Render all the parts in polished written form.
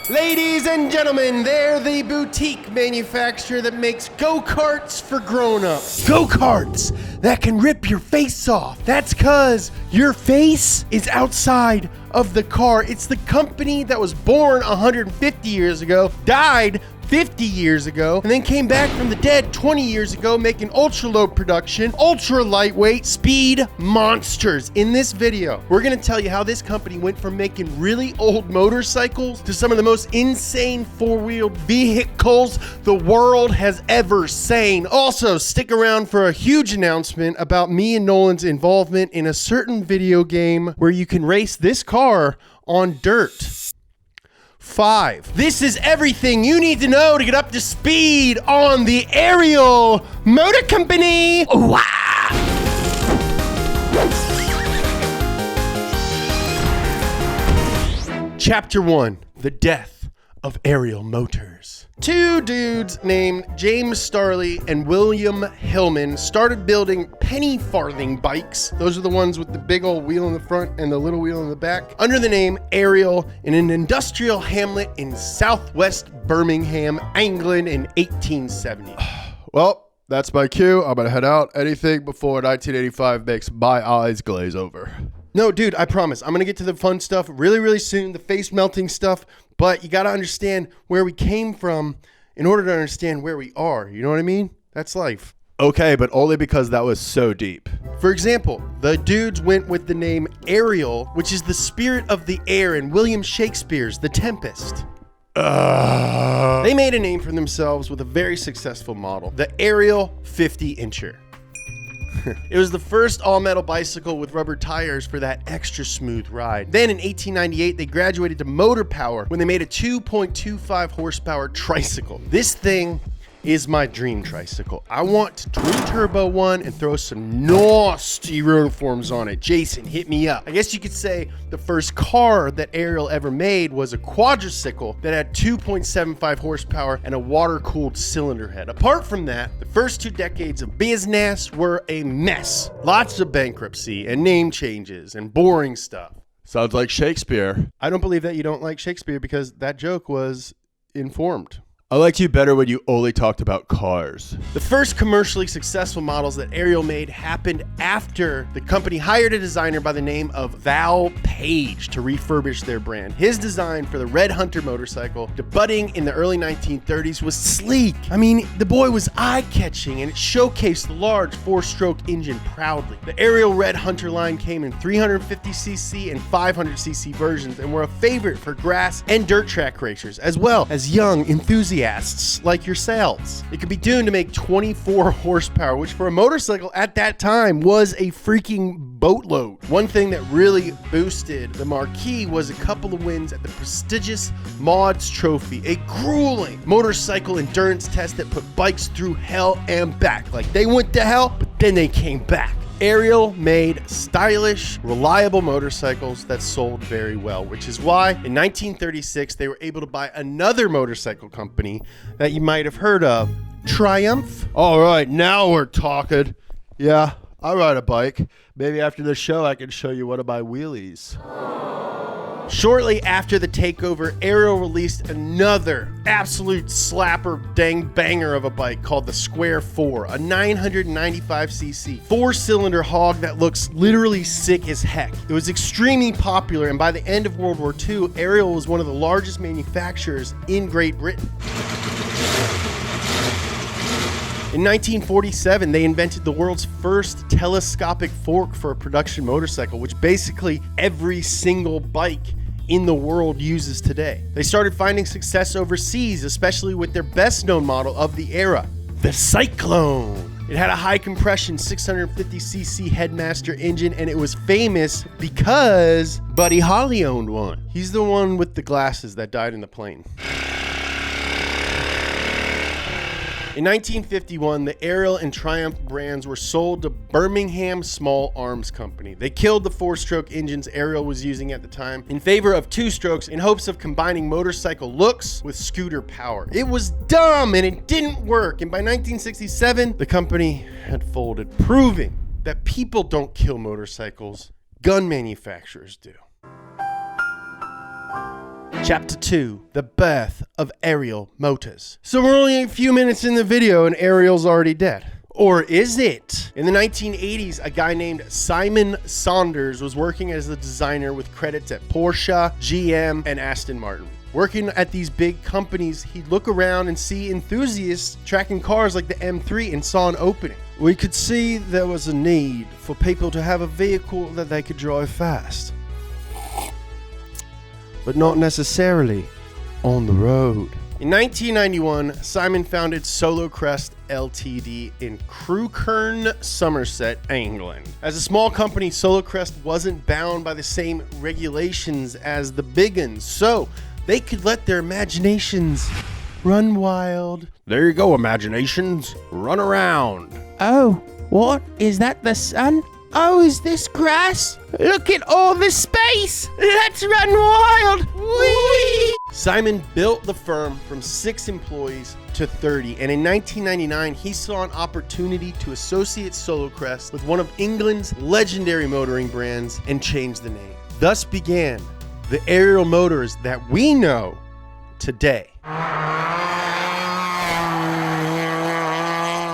Ladies and gentlemen, they're the boutique manufacturer that makes go-karts for grown-ups. Go-karts that can rip your face off. That's cause your face is outside of the car. It's the company that was born 150 years ago, died 50 years ago, and then came back from the dead 20 years ago, making ultra-low production, ultra-lightweight, speed monsters. In this video, we're gonna tell you how this company went from making really old motorcycles to some of the most insane four-wheeled vehicles the world has ever seen. Also, stick around for a huge announcement about me and Nolan's involvement in a certain video game where you can race this car on dirt. 5. This is everything you need to know to get up to speed on the Ariel Motor Company. Wow. Chapter 1, the death of Ariel Motors. Two dudes named James Starley and William Hillman started building penny-farthing bikes. Those are the ones with the big old wheel in the front and the little wheel in the back, under the name Ariel in an industrial hamlet in southwest Birmingham, England in 1870. Well, that's my cue. I'm gonna head out. Anything before 1985 makes my eyes glaze over. No, dude, I promise. I'm going to get to the fun stuff really, really soon, the face-melting stuff, but you got to understand where we came from in order to understand where we are. You know what I mean? That's life. Okay, but only because that was so deep. For example, the dudes went with the name Ariel, which is the spirit of the air in William Shakespeare's The Tempest. They made a name for themselves with a very successful model, the Ariel 50-incher. It was the first all-metal bicycle with rubber tires for that extra smooth ride. Then in 1898, they graduated to motor power when they made a 2.25 horsepower tricycle. This thing is my dream tricycle. I want to twin turbo one and throw some nasty uniforms on it. Jason, hit me up. I guess you could say the first car that Ariel ever made was a quadricycle that had 2.75 horsepower and a water-cooled cylinder head. Apart from that, the first 2 decades of business were a mess. Lots of bankruptcy and name changes and boring stuff. Sounds like Shakespeare. I don't believe that you don't like Shakespeare because that joke was informed. I liked you better when you only talked about cars. The first commercially successful models that Ariel made happened after the company hired a designer by the name of Val Page to refurbish their brand. His design for the Red Hunter motorcycle, debuting in the early 1930s, was sleek. I mean, the boy was eye-catching and it showcased the large 4-stroke engine proudly. The Ariel Red Hunter line came in 350cc and 500cc versions and were a favorite for grass and dirt track racers, as well as young enthusiasts like yourselves. It could be tuned to make 24 horsepower, which for a motorcycle at that time was a freaking boatload. One thing that really boosted the marquee was a couple of wins at the prestigious Mods Trophy, a grueling motorcycle endurance test that put bikes through hell and back. Like, they went to hell, but then they came back. Ariel made stylish, reliable motorcycles that sold very well, which is why in 1936 they were able to buy another motorcycle company that you might have heard of, Triumph. All right, now we're talking. Yeah, I ride a bike. Maybe after the show I can show you one of my wheelies. Shortly after the takeover, Ariel released another absolute slapper dang banger of a bike called the Square 4, a 995cc 4-cylinder hog that looks literally sick as heck. It was extremely popular, and by the end of World War II, Ariel was one of the largest manufacturers in Great Britain. In 1947, they invented the world's first telescopic fork for a production motorcycle, which basically every single bike in the world uses today. They started finding success overseas, especially with their best-known model of the era, the Cyclone. It had a high compression 650cc Headmaster engine, and it was famous because Buddy Holly owned one. He's the one with the glasses that died in the plane. In 1951, the Ariel and Triumph brands were sold to Birmingham Small Arms Company. They killed the 4-stroke engines Ariel was using at the time in favor of 2-strokes in hopes of combining motorcycle looks with scooter power. It was dumb and it didn't work, and by 1967, the company had folded, proving that people don't kill motorcycles, gun manufacturers do. Chapter 2, the birth of Ariel Motors. So we're only a few minutes in the video and Ariel's already dead. Or is it? In the 1980s, a guy named Simon Saunders was working as a designer with credits at Porsche, GM, and Aston Martin. Working at these big companies, he'd look around and see enthusiasts tracking cars like the M3 and saw an opening. We could see there was a need for people to have a vehicle that they could drive fast, but not necessarily on the road. In 1991, Simon founded Solo Crest Ltd in Crewkerne, Somerset, England. As a small company, Solo Crest wasn't bound by the same regulations as the big uns, so they could let their imaginations run wild. There you go, imaginations. Run around. Oh, what? Is that the sun? Oh, is this grass? Look at all the space! Let's run wild! Whee! Simon built the firm from 6 employees to 30, and in 1999, he saw an opportunity to associate Solo Crest with one of England's legendary motoring brands and change the name. Thus began the Ariel Motors that we know today.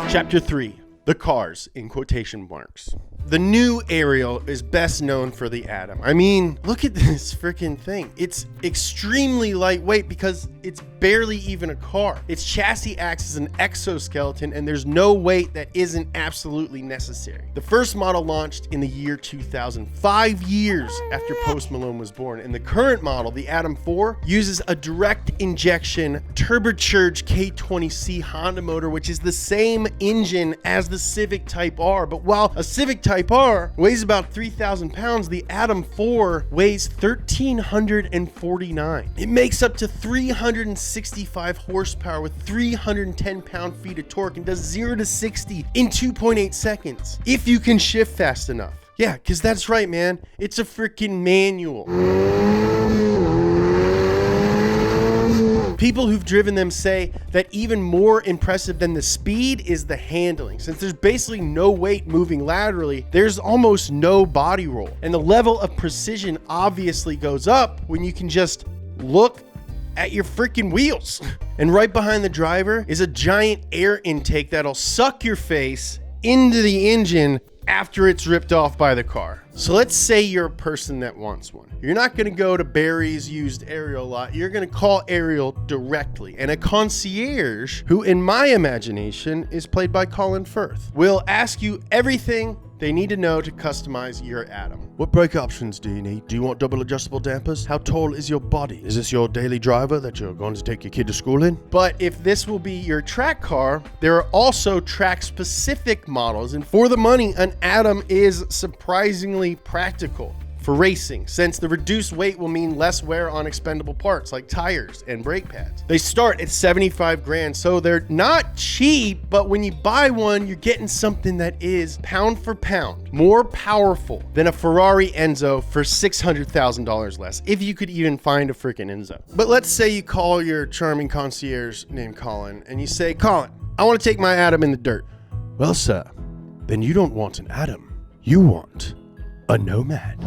Chapter 3, the cars in quotation marks. The new Ariel is best known for the Atom. I mean, look at this freaking thing. It's extremely lightweight because it's barely even a car. Its chassis acts as an exoskeleton and there's no weight that isn't absolutely necessary. The first model launched in the year 2000, 5 years after Post Malone was born. And the current model, the Atom 4, uses a direct injection turbocharged K20C Honda motor, which is the same engine as the Civic Type R. But while a Civic Type R weighs about 3,000 pounds, the Atom 4 weighs 1,349. It makes up to 365 horsepower with 310 pound-feet of torque and does 0 to 60 in 2.8 seconds, if you can shift fast enough. Yeah, because that's right, man. It's a freaking manual. People who've driven them say that even more impressive than the speed is the handling. Since there's basically no weight moving laterally, there's almost no body roll. And the level of precision obviously goes up when you can just look at your freaking wheels. And right behind the driver is a giant air intake that'll suck your face into the engine after it's ripped off by the car. So let's say you're a person that wants one. You're not going to go to Barry's used Ariel lot. You're going to call Ariel directly. And a concierge, who in my imagination is played by Colin Firth, will ask you everything they need to know to customize your Atom. What brake options do you need? Do you want double adjustable dampers? How tall is your body? Is this your daily driver that you're going to take your kid to school in? But if this will be your track car, there are also track-specific models. And for the money, an Atom is surprisingly practical for racing, since the reduced weight will mean less wear on expendable parts like tires and brake pads. They start at 75 grand, so they're not cheap, but when you buy one, you're getting something that is pound for pound more powerful than a Ferrari Enzo for $600,000 less, if you could even find a freaking Enzo. But let's say you call your charming concierge named Colin and you say, Colin, I want to take my Atom in the dirt. Well, sir, then you don't want an Atom. You want a Nomad.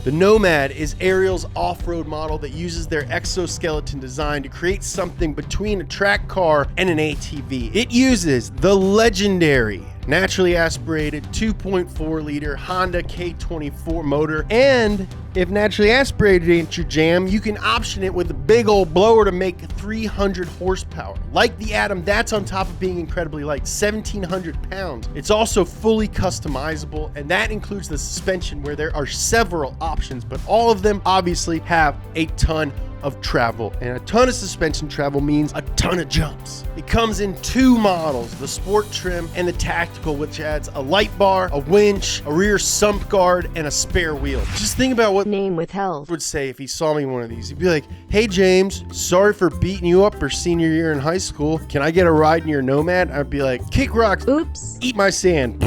The Nomad is Ariel's off-road model that uses their exoskeleton design to create something between a track car and an ATV. It uses the legendary naturally aspirated 2.4 liter Honda K24 motor, and if naturally aspirated ain't your jam, you can option it with a big old blower to make 300 horsepower. Like the Atom, that's on top of being incredibly light, 1,700 pounds. It's also fully customizable, and that includes the suspension, where there are several options, but all of them obviously have a ton of travel, and a ton of suspension travel means a ton of jumps. It comes in 2 models, the Sport trim and the Tactical, which adds a light bar, a winch, a rear sump guard, and a spare wheel. Just think about what name withheld would say if he saw me in one of these. He'd be like, hey James, sorry for beating you up your senior year in high school. Can I get a ride in your Nomad? I'd be like, kick rocks, oops, eat my sand.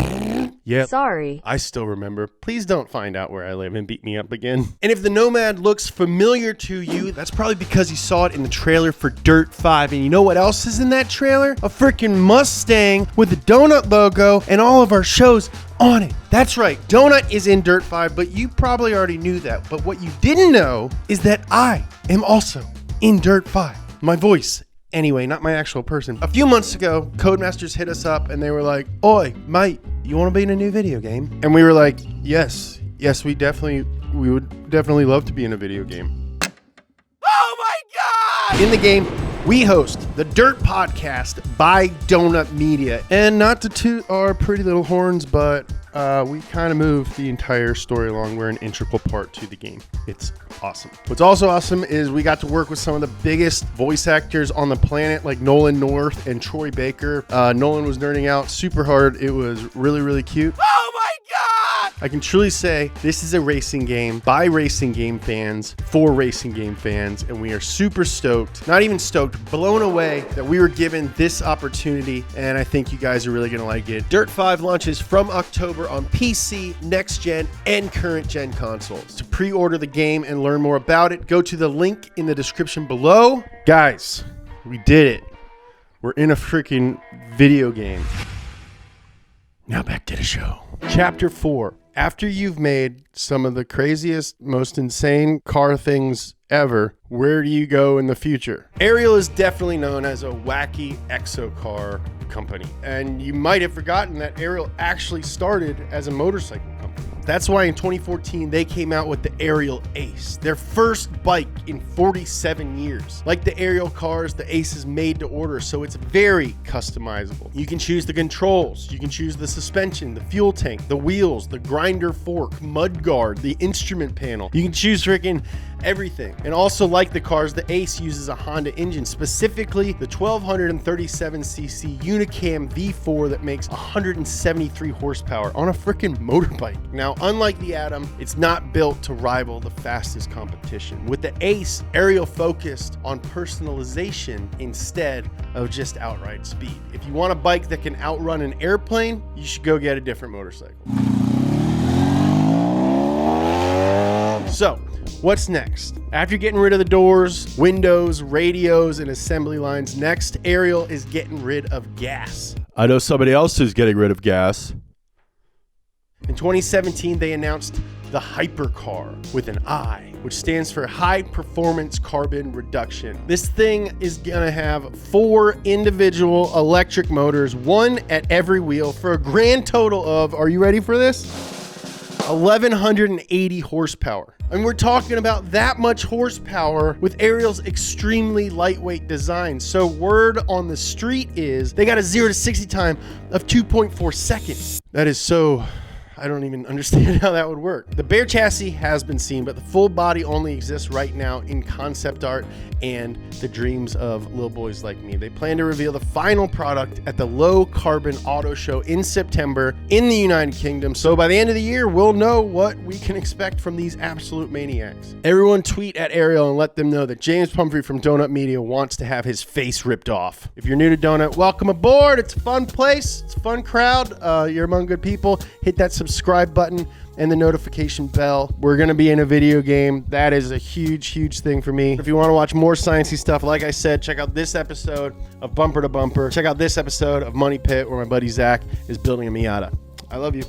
Yep. Sorry. I still remember. Please don't find out where I live and beat me up again. And if the Nomad looks familiar to you, that's probably because you saw it in the trailer for Dirt 5. And you know what else is in that trailer? A freaking Mustang with the donut logo and all of our shows on it. That's right. Donut is in Dirt 5, but you probably already knew that. But what you didn't know is that I am also in Dirt 5. My voice. Anyway, not my actual person. A few months ago, Codemasters hit us up and they were like, "Oi, mate, you want to be in a new video game?" And we were like, yes, we would definitely love to be in a video game. Oh my God! In the game, we host the Dirt Podcast by Donut Media. And not to toot our pretty little horns, but we kind of move the entire story along. We're an integral part to the game. It's awesome. What's also awesome is we got to work with some of the biggest voice actors on the planet, like Nolan North and Troy Baker. Nolan was nerding out super hard. It was really, really cute. Oh my God! I can truly say this is a racing game by racing game fans for racing game fans, and we are super stoked, not even stoked, blown away that we were given this opportunity, and I think you guys are really going to like it. Dirt 5 launches from October on PC, next gen, and current gen consoles. To pre-order the game and learn more about it, go to the link in the description below. Guys, we did it. We're in a freaking video game. Now back to the show. Chapter 4. After you've made some of the craziest, most insane car things ever, where do you go in the future? Ariel is definitely known as a wacky exo car company. And you might have forgotten that Ariel actually started as a motorcycle company. That's why in 2014, they came out with the Ariel Ace, their first bike in 47 years. Like the Ariel cars, the Ace is made to order, so it's very customizable. You can choose the controls, you can choose the suspension, the fuel tank, the wheels, the grinder fork, mud guard, the instrument panel. You can choose freaking everything. And also, like the cars, the Ace uses a Honda engine, specifically the 1237cc Unicam V4 that makes 173 horsepower on a freaking motorbike. Now, unlike the Atom, it's not built to rival the fastest competition. With the Ace, Ariel focused on personalization instead of just outright speed. If you want a bike that can outrun an airplane, you should go get a different motorcycle. So, what's next? After getting rid of the doors, windows, radios, and assembly lines, next, Ariel is getting rid of gas. I know somebody else who's getting rid of gas. In 2017, they announced the Hypercar with an I, which stands for High Performance Carbon Reduction. This thing is gonna have 4 individual electric motors, 1 at every wheel, for a grand total of, are you ready for this? 1,180 horsepower. And we're talking about that much horsepower with Ariel's extremely lightweight design. So word on the street is they got a 0 to 60 time of 2.4 seconds. That is so... I don't even understand how that would work. The bare chassis has been seen, but the full body only exists right now in concept art and the dreams of little boys like me. They plan to reveal the final product at the Low Carbon Auto Show in September in the United Kingdom. So by the end of the year, we'll know what we can expect from these absolute maniacs. Everyone tweet at Ariel and let them know that James Pumphrey from Donut Media wants to have his face ripped off. If you're new to Donut, welcome aboard. It's a fun place. It's a fun crowd. You're among good people. Hit that subscribe button and the notification bell. We're going to be in a video game. That is a huge, huge thing for me. If you want to watch more sciencey stuff, like I said, check out this episode of Bumper to Bumper. Check out this episode of Money Pit where my buddy Zach is building a Miata. I love you.